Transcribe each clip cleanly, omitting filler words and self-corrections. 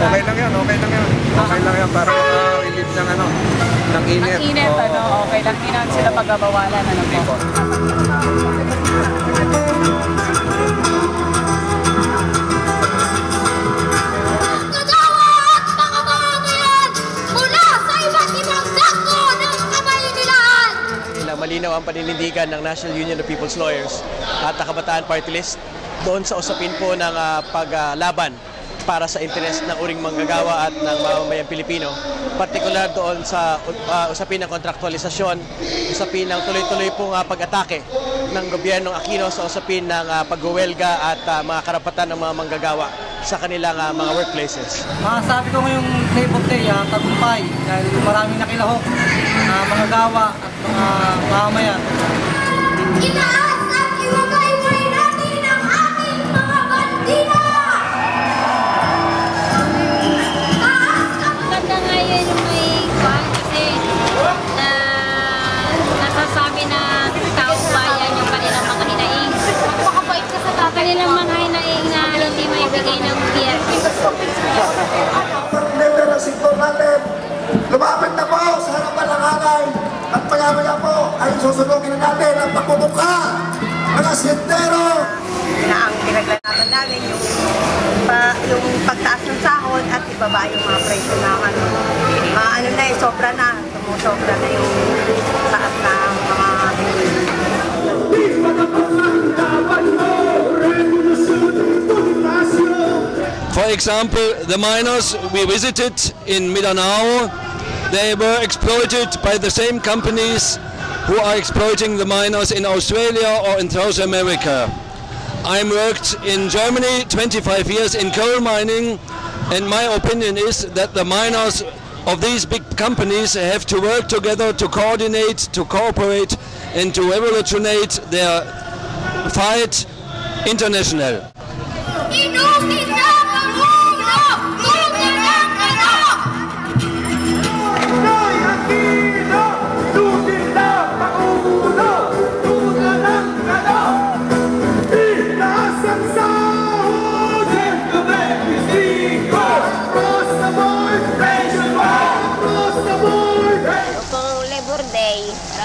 Okay lang yan, okay lang yan. Okay lang yan para maka-relieve ng ano, ng init. Ang init, ano, okay lang. Hindi naman sila pagbabawalan, ano po. Malinaw ang paninindigan ng National Union of People's Lawyers at Kabataan Party List doon sa usapin po ng paglaban para sa interes ng uring manggagawa at ng mamamayang Pilipino. Partikular doon sa usapin ng kontraktualisasyon, usapin ng tuloy-tuloy pong pag-atake ng gobyernong Aquino sa usapin ng pag-uwelga at mga karapatan ng mga manggagawa sa kanilang mga workplaces. Masasabi ko ngayong Day of Day, tagumpay dahil maraming nakilahok mga gawa at mga mamamayan. Itaas at iwagay-way natin ang ating mga bandila! Maganda nga yun yung may kwan kasi nasasabi na taong bayan yung kanilang mga hinaing. Makabait ka sa tatay. Kanilang mga hinaing na hindi maibigay ng gobyerno. Pag-leader ng sektor natin, lumapit na po sa harapan ng hanay at maya-maya po ay susunugin na natin ang pagbubuka ng asintero. Na ang pinaglalaban namin yung pagtaas ng sahod at ibaba yung mga presyo naman. Ano na sobra na, sumusobra na yung taas na mga For example, the miners we visited in Mindanao, they were exploited by the same companies who are exploiting the miners in Australia or in South America. I worked in Germany 25 years in coal mining, and my opinion is that the miners of these big companies have to work together to coordinate, to cooperate, and to revolutionate their fight international.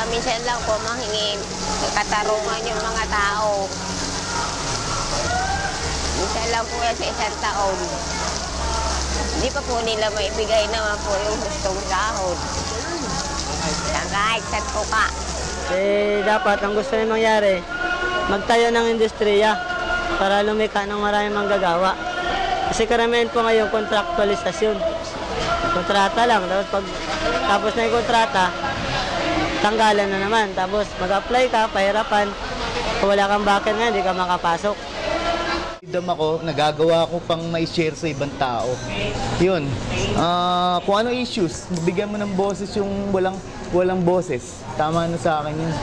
Minsan lang po mahingi katarungan yung mga tao. Minsan lang po yan sa isang taon. Hindi pa po nila maibigay naman po yung gustong sahod. Kahit saan po ka. Dapat ang gusto nila mangyari, magtayo ng industriya para lumika ng maraming manggagawa. Kasi karamihan po ngayon kontraktualisasyon. Kontrata lang. Tapos na yung kontrata, tanggalan na naman. Tapos mag-apply ka, pahirapan. Kung wala kang bakit nga, hindi ka makapasok. Freedom ako, nagagawa ko pang mai-share sa ibang tao. Yun. Kung ano issues, bigyan mo ng boses yung walang boses. Tama na sa akin yun.